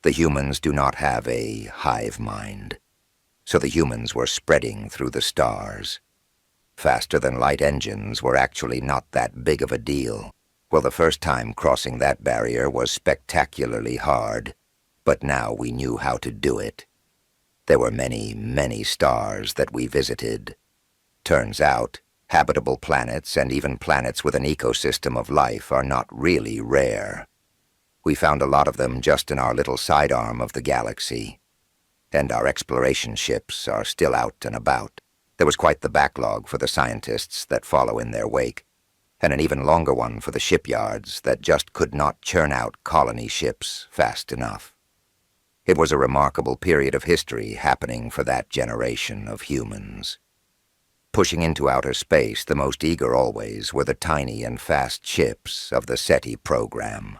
The humans do not have a hive mind, so the humans were spreading through the stars. Faster-than-light engines were actually not that big of a deal. Well, the first time crossing that barrier was spectacularly hard, but now we knew how to do it. There were many, many stars that we visited. Turns out, habitable planets and even planets with an ecosystem of life are not really rare. We found a lot of them just in our little sidearm of the galaxy, and our exploration ships are still out and about. There was quite the backlog for the scientists that follow in their wake, and an even longer one for the shipyards that just could not churn out colony ships fast enough. It was a remarkable period of history happening for that generation of humans. Pushing into outer space, the most eager always were the tiny and fast ships of the SETI program.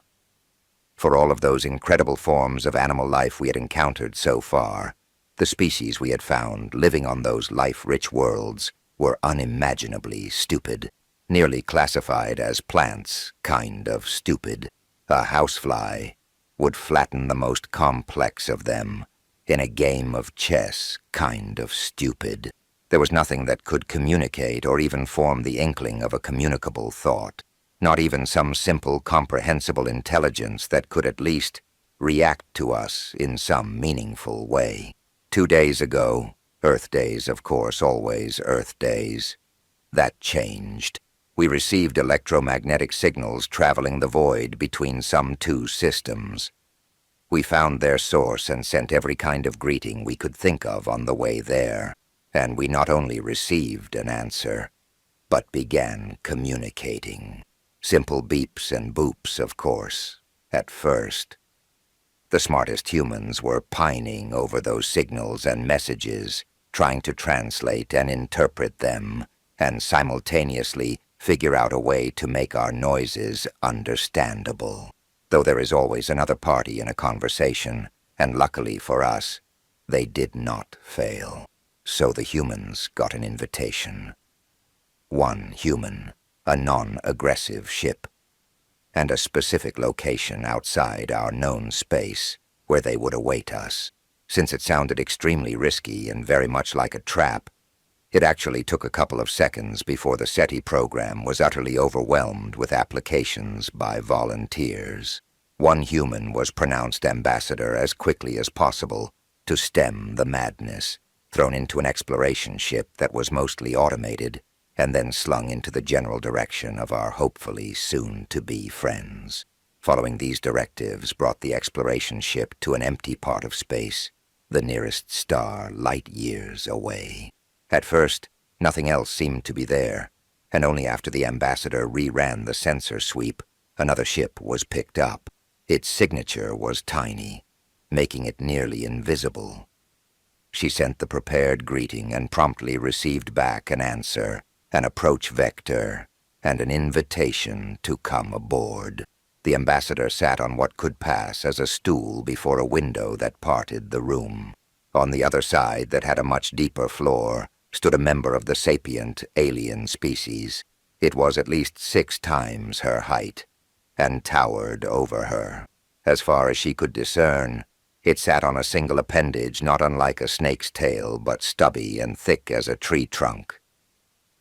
For all of those incredible forms of animal life we had encountered so far, the species we had found living on those life-rich worlds were unimaginably stupid, nearly classified as plants, kind of stupid. A housefly would flatten the most complex of them in a game of chess, kind of stupid. There was nothing that could communicate or even form the inkling of a communicable thought. Not even some simple, comprehensible intelligence that could at least react to us in some meaningful way. 2 days ago, Earth days, of course, always Earth days, that changed. We received electromagnetic signals traveling the void between some 2 systems. We found their source and sent every kind of greeting we could think of on the way there. And we not only received an answer, but began communicating. Simple beeps and boops, of course, at first. The smartest humans were pining over those signals and messages, trying to translate and interpret them, and simultaneously figure out a way to make our noises understandable. Though there is always another party in a conversation, and luckily for us, they did not fail. So the humans got an invitation. One human, a non-aggressive ship, and a specific location outside our known space where they would await us. Since it sounded extremely risky and very much like a trap, it actually took a couple of seconds before the SETI program was utterly overwhelmed with applications by volunteers. One human was pronounced ambassador as quickly as possible to stem the madness, thrown into an exploration ship that was mostly automated, and then slung into the general direction of our hopefully soon-to-be friends. Following these directives brought the exploration ship to an empty part of space, the nearest star light years away. At first, nothing else seemed to be there, and only after the ambassador reran the sensor sweep, another ship was picked up. Its signature was tiny, making it nearly invisible. She sent the prepared greeting and promptly received back an answer, an approach vector, and an invitation to come aboard. The ambassador sat on what could pass as a stool before a window that parted the room. On the other side, that had a much deeper floor, stood a member of the sapient alien species. It was at least 6 times her height, and towered over her. As far as she could discern, it sat on a single appendage not unlike a snake's tail, but stubby and thick as a tree trunk.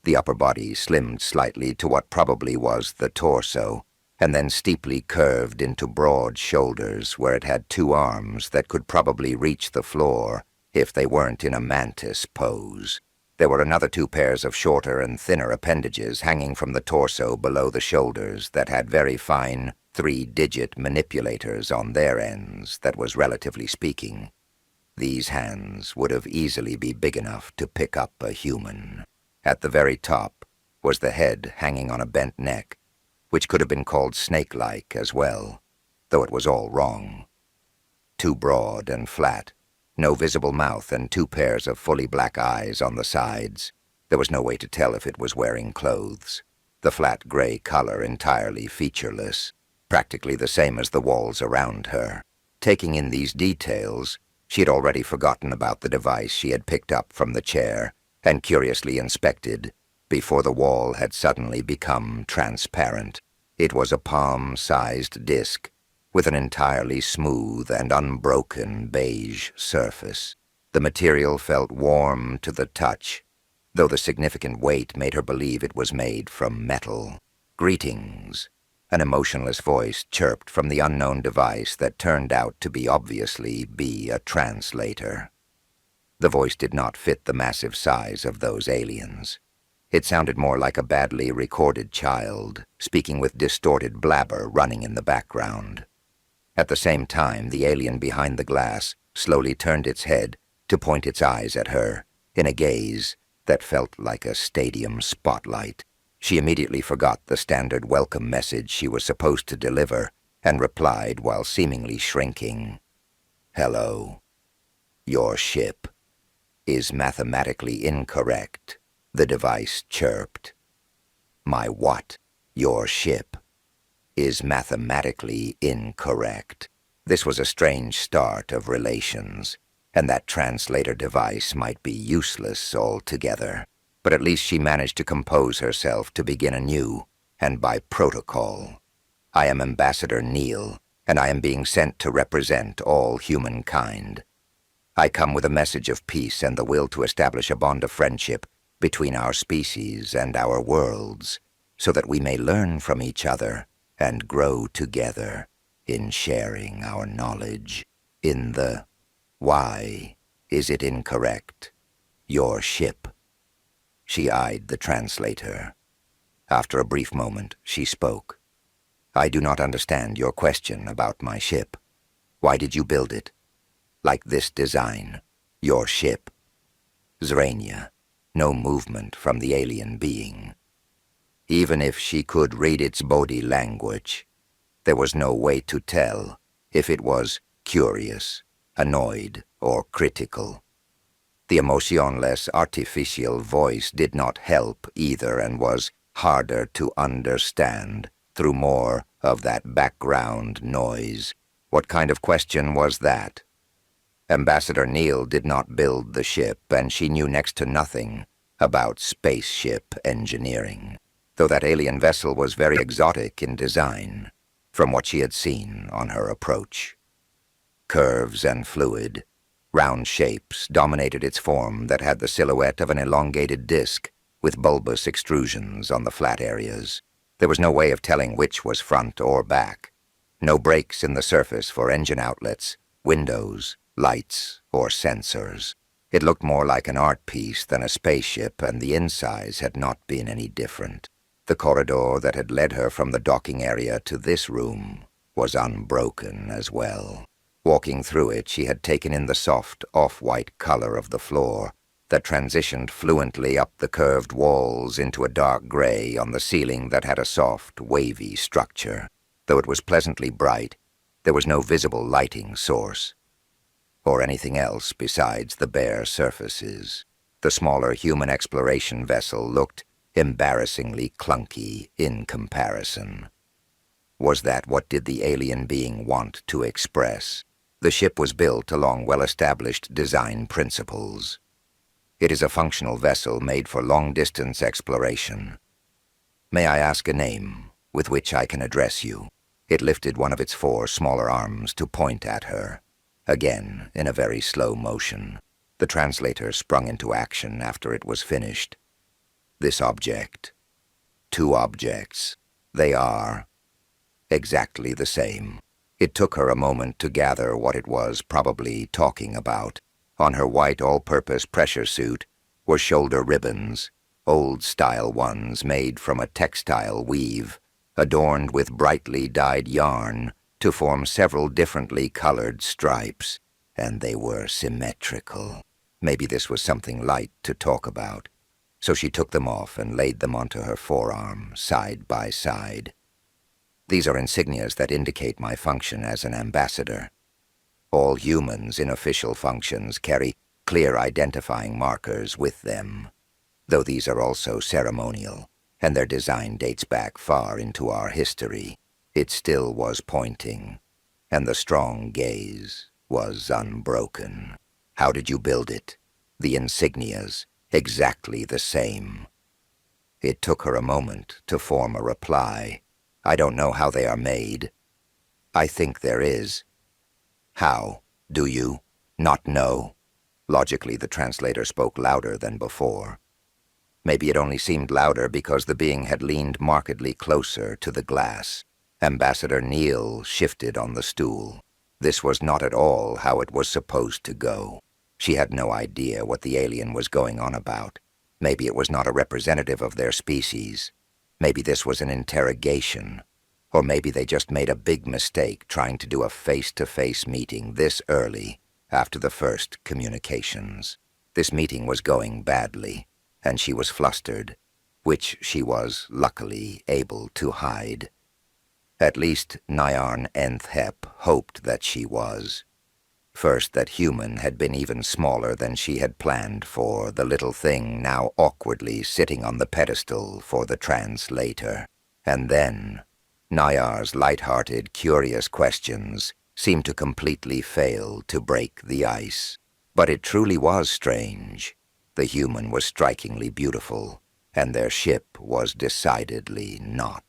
The upper body slimmed slightly to what probably was the torso, and then steeply curved into broad shoulders where it had 2 arms that could probably reach the floor if they weren't in a mantis pose. There were another 2 pairs of shorter and thinner appendages hanging from the torso below the shoulders that had very fine 3-digit manipulators on their ends that was relatively speaking. These hands would have easily be big enough to pick up a human. At the very top was the head hanging on a bent neck, which could have been called snake-like as well, though it was all wrong. Too broad and flat, no visible mouth and 2 pairs of fully black eyes on the sides. There was no way to tell if it was wearing clothes. The flat gray color entirely featureless, practically the same as the walls around her. Taking in these details, she had already forgotten about the device she had picked up from the chair and curiously inspected before the wall had suddenly become transparent. It was a palm-sized disc with an entirely smooth and unbroken beige surface. The material felt warm to the touch, though the significant weight made her believe it was made from metal. "Greetings," an emotionless voice chirped from the unknown device that turned out to obviously be a translator. The voice did not fit the massive size of those aliens. It sounded more like a badly recorded child, speaking with distorted blabber running in the background. At the same time, the alien behind the glass slowly turned its head to point its eyes at her, in a gaze that felt like a stadium spotlight. She immediately forgot the standard welcome message she was supposed to deliver and replied while seemingly shrinking. "Hello. Your ship is mathematically incorrect," the device chirped. "My what? Your ship is mathematically incorrect." This was a strange start of relations, and that translator device might be useless altogether. But at least she managed to compose herself to begin anew, and by protocol. "I am Ambassador Neil, and I am being sent to represent all humankind. I come with a message of peace and the will to establish a bond of friendship between our species and our worlds, so that we may learn from each other and grow together in sharing our knowledge. In the why is it incorrect? Your ship." She eyed the translator. After a brief moment, she spoke. "I do not understand your question about my ship. Why did you build it? Like this design, your ship." Zrania, no movement from the alien being. Even if she could read its body language, there was no way to tell if it was curious, annoyed, or critical. The emotionless artificial voice did not help either and was harder to understand through more of that background noise. What kind of question was that? Ambassador Neil did not build the ship, and she knew next to nothing about spaceship engineering, though that alien vessel was very exotic in design, from what she had seen on her approach. Curves and fluid, round shapes dominated its form that had the silhouette of an elongated disc with bulbous extrusions on the flat areas. There was no way of telling which was front or back. No breaks in the surface for engine outlets, windows, lights, or sensors. It looked more like an art piece than a spaceship, and the insides had not been any different. The corridor that had led her from the docking area to this room was unbroken as well. Walking through it, she had taken in the soft, off-white color of the floor that transitioned fluently up the curved walls into a dark gray on the ceiling that had a soft, wavy structure. Though it was pleasantly bright, there was no visible lighting source, or anything else besides the bare surfaces. The smaller human exploration vessel looked embarrassingly clunky in comparison. Was that what did the alien being want to express? The ship was built along well-established design principles. It is a functional vessel made for long-distance exploration. "May I ask a name with which I can address you?" It lifted one of its 4 smaller arms to point at her. Again, in a very slow motion, the translator sprung into action after it was finished. "This object. 2 objects. They are exactly the same." It took her a moment to gather what it was probably talking about. On her white all-purpose pressure suit were shoulder ribbons, old-style ones made from a textile weave, adorned with brightly dyed yarn to form several differently colored stripes, and they were symmetrical. Maybe this was something light to talk about. So she took them off and laid them onto her forearm, side by side. "These are insignias that indicate my function as an ambassador. All humans in official functions carry clear identifying markers with them, though these are also ceremonial, and their design dates back far into our history. It still was pointing, and the strong gaze was unbroken. "How did you build it? The insignias, exactly the same." It took her a moment to form a reply. "I don't know how they are made. I think there is. How? Do you? Not know? Logically, the translator spoke louder than before. Maybe it only seemed louder because the being had leaned markedly closer to the glass. Ambassador Neal shifted on the stool. This was not at all how it was supposed to go. She had no idea what the alien was going on about. Maybe it was not a representative of their species. Maybe this was an interrogation. Or maybe they just made a big mistake trying to do a face-to-face meeting this early after the first communications. This meeting was going badly, and she was flustered, which she was, luckily, able to hide. At least Nyarn Enthep hoped that she was. First, that human had been even smaller than she had planned for, the little thing now awkwardly sitting on the pedestal for the translator. And then, Nyar's light-hearted, curious questions seemed to completely fail to break the ice. But it truly was strange. The human was strikingly beautiful, and their ship was decidedly not.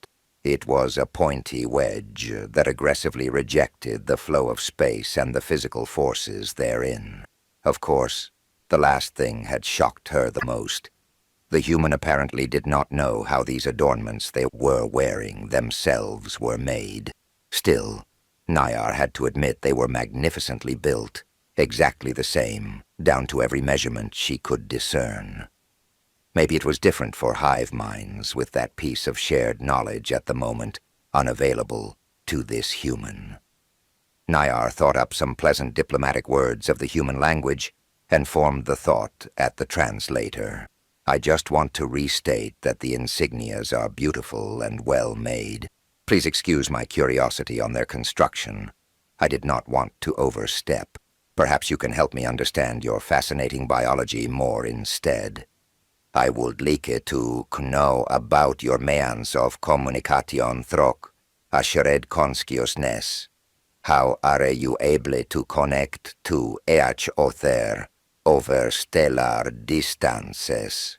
It was a pointy wedge that aggressively rejected the flow of space and the physical forces therein. Of course, the last thing had shocked her the most. The human apparently did not know how these adornments they were wearing themselves were made. Still, Nyar had to admit they were magnificently built, exactly the same, down to every measurement she could discern. Maybe it was different for hive minds with that piece of shared knowledge at the moment unavailable to this human. Nyar thought up some pleasant diplomatic words of the human language and formed the thought at the translator. I just want to restate that the insignias are beautiful and well made. Please excuse my curiosity on their construction. I did not want to overstep. Perhaps you can help me understand your fascinating biology more instead. I would like to know about your means of communication through a shared consciousness. How are you able to connect to each other over stellar distances?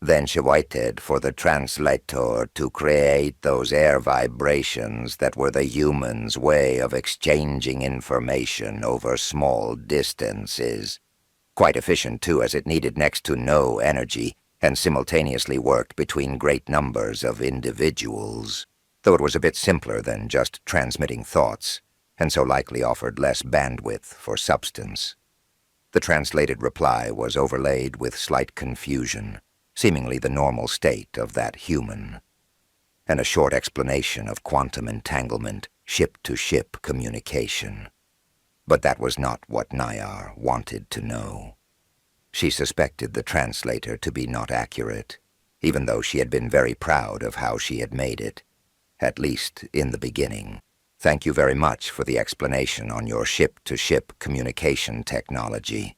Then she waited for the translator to create those air vibrations that were the human's way of exchanging information over small distances. Quite efficient, too, as it needed next to no energy and simultaneously worked between great numbers of individuals, though it was a bit simpler than just transmitting thoughts, and so likely offered less bandwidth for substance. The translated reply was overlaid with slight confusion, seemingly the normal state of that human, and a short explanation of quantum entanglement, ship-to-ship communication. But that was not what Nyar wanted to know. She suspected the translator to be not accurate, even though she had been very proud of how she had made it, at least in the beginning. Thank you very much for the explanation on your ship-to-ship communication technology.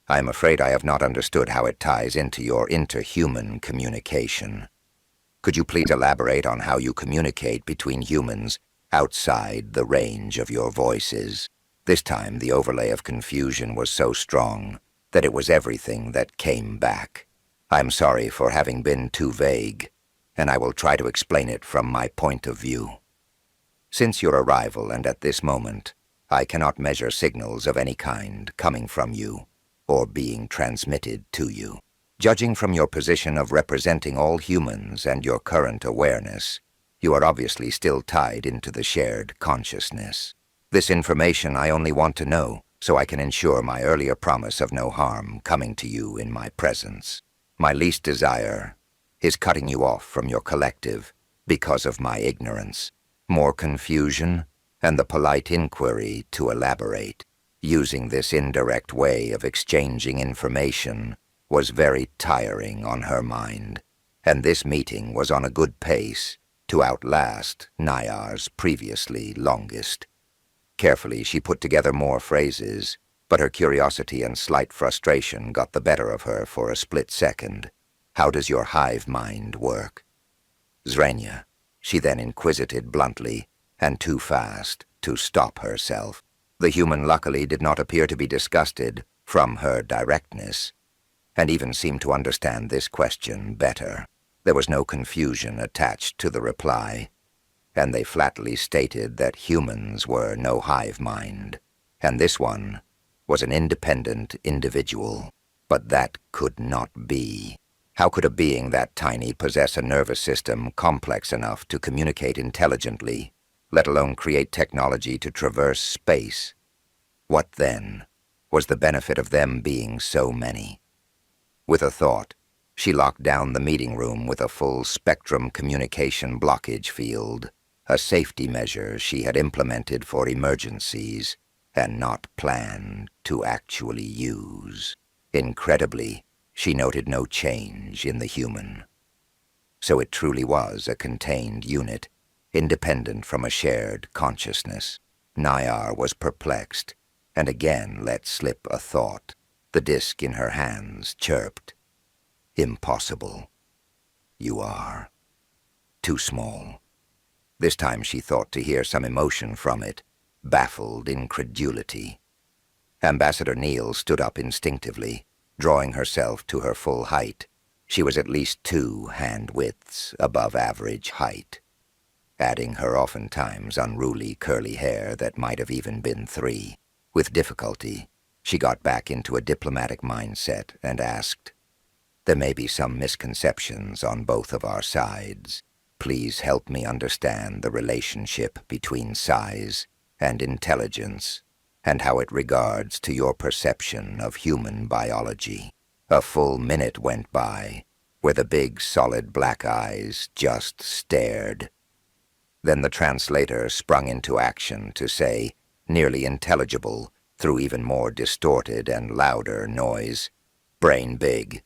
I am afraid I have not understood how it ties into your interhuman communication. Could you please elaborate on how you communicate between humans outside the range of your voices? This time the overlay of confusion was so strong that it was everything that came back. I'm sorry for having been too vague, and I will try to explain it from my point of view. Since your arrival and at this moment, I cannot measure signals of any kind coming from you or being transmitted to you. Judging from your position of representing all humans and your current awareness, you are obviously still tied into the shared consciousness. This information I only want to know so I can ensure my earlier promise of no harm coming to you in my presence. My least desire is cutting you off from your collective because of my ignorance. More confusion and the polite inquiry to elaborate. Using this indirect way of exchanging information was very tiring on her mind, and this meeting was on a good pace to outlast Nyar's previously longest. Carefully, she put together more phrases, but her curiosity and slight frustration got the better of her for a split second. How does your hive mind work? Zrenya, she then inquisited bluntly, and too fast to stop herself. The human luckily did not appear to be disgusted from her directness, and even seemed to understand this question better. There was no confusion attached to the reply. and they flatly stated that humans were no hive mind, and this one was an independent individual. But that could not be. How could a being that tiny possess a nervous system complex enough to communicate intelligently, let alone create technology to traverse space? What, then, was the benefit of them being so many? With a thought, she locked down the meeting room with a full-spectrum communication blockage field, a safety measure she had implemented for emergencies and not planned to actually use. Incredibly, she noted no change in the human. So it truly was a contained unit, independent from a shared consciousness. Nayar was perplexed, and again let slip a thought. The disk in her hands chirped. Impossible. You are too small. This time she thought to hear some emotion from it, baffled incredulity. Ambassador Neal stood up instinctively, drawing herself to her full height. She was at least 2 hand widths above average height. Adding her oftentimes unruly curly hair that might have even been 3. With difficulty, she got back into a diplomatic mindset and asked, "There may be some misconceptions on both of our sides. Please help me understand the relationship between size and intelligence, and how it regards to your perception of human biology." A full minute went by, where the big, solid black eyes just stared. Then the translator sprung into action to say, nearly intelligible through even more distorted and louder noise, "Brain big,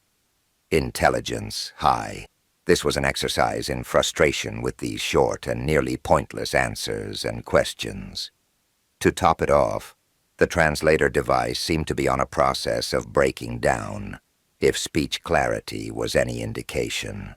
intelligence high." This was an exercise in frustration with these short and nearly pointless answers and questions. To top it off, the translator device seemed to be on a process of breaking down, if speech clarity was any indication.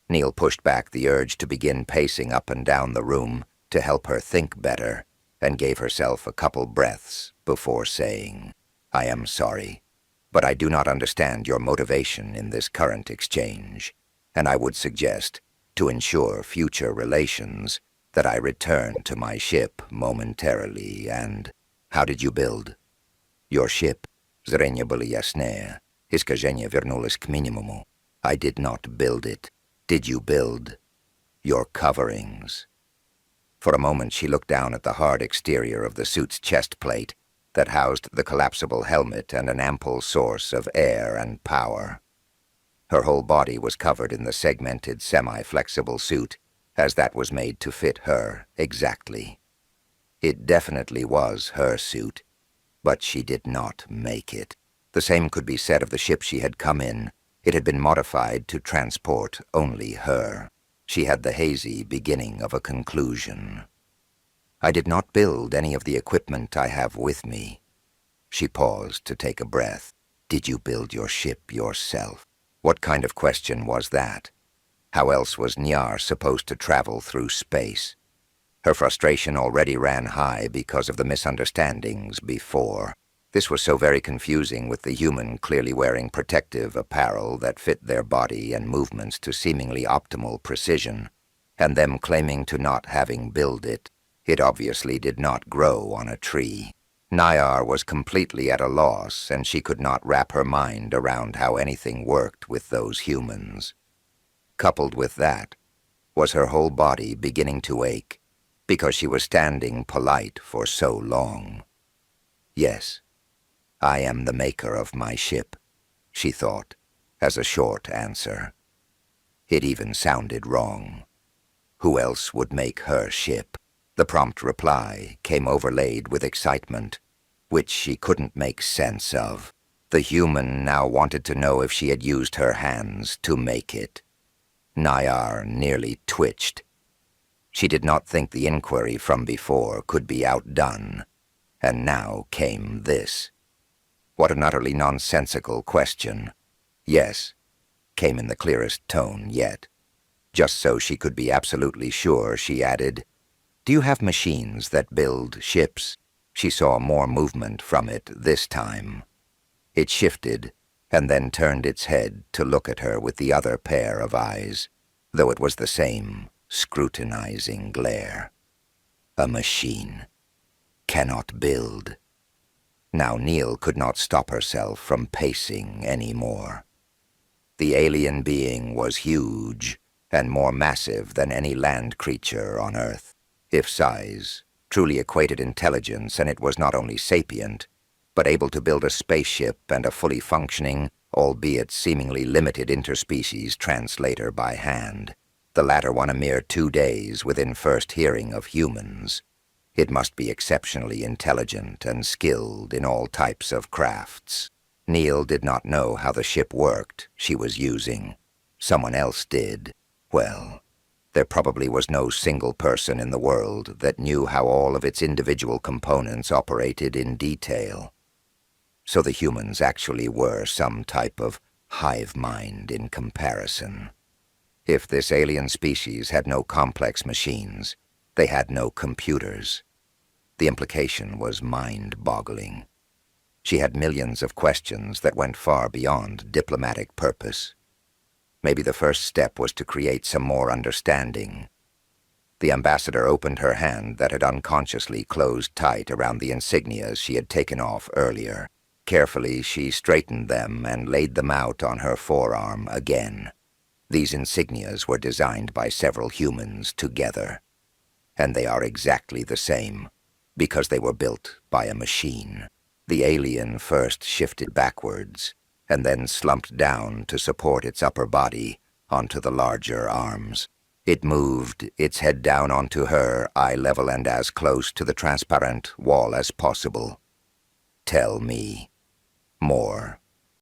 Neal pushed back the urge to begin pacing up and down the room to help her think better, and gave herself a couple breaths before saying, "I am sorry, but I do not understand your motivation in this current exchange, and I would suggest, to ensure future relations, that I return to my ship momentarily and—" "How did you build your ship? Zrenie byli jasne, iskażenia вернулось к минимуму. I did not build it. Did you build your coverings?" For a moment she looked down at the hard exterior of the suit's chest plate that housed the collapsible helmet and an ample source of air and power. Her whole body was covered in the segmented, semi-flexible suit, as that was made to fit her exactly. It definitely was her suit, but she did not make it. The same could be said of the ship she had come in. It had been modified to transport only her. She had the hazy beginning of a conclusion. "I did not build any of the equipment I have with me." She paused to take a breath. "Did you build your ship yourself?" What kind of question was that? How else was Nyar supposed to travel through space? Her frustration already ran high because of the misunderstandings before. This was so very confusing, with the human clearly wearing protective apparel that fit their body and movements to seemingly optimal precision, and them claiming to not having built it. It obviously did not grow on a tree. Nayar was completely at a loss, and she could not wrap her mind around how anything worked with those humans. Coupled with that was her whole body beginning to ache, because she was standing polite for so long. "Yes, I am the maker of my ship," she thought, as a short answer. It even sounded wrong. Who else would make her ship? The prompt reply came overlaid with excitement, which she couldn't make sense of. The human now wanted to know if she had used her hands to make it. Nayar nearly twitched. She did not think the inquiry from before could be outdone, and now came this. What an utterly nonsensical question. "Yes," came in the clearest tone yet. Just so she could be absolutely sure, she added, "Do you have machines that build ships?" She saw more movement from it this time. It shifted, and then turned its head to look at her with the other pair of eyes, though it was the same scrutinizing glare. A machine. Cannot build. Now Neil could not stop herself from pacing any more. The alien being was huge and more massive than any land creature on Earth. If size truly equated intelligence, and it was not only sapient, but able to build a spaceship and a fully functioning, albeit seemingly limited interspecies translator by hand, the latter one a mere 2 days within first hearing of humans. It must be exceptionally intelligent and skilled in all types of crafts. Neil did not know how the ship worked she was using. Someone else did. Well, there probably was no single person in the world that knew how all of its individual components operated in detail. So the humans actually were some type of hive mind in comparison. If this alien species had no complex machines, they had no computers. The implication was mind-boggling. She had millions of questions that went far beyond diplomatic purpose. Maybe the first step was to create some more understanding. The ambassador opened her hand that had unconsciously closed tight around the insignias she had taken off earlier. Carefully, she straightened them and laid them out on her forearm again. These insignias were designed by several humans together, and they are exactly the same, because they were built by a machine. The alien first shifted backwards, and then slumped down to support its upper body onto the larger arms. It moved, its head down onto her, eye level and as close to the transparent wall as possible. Tell me more.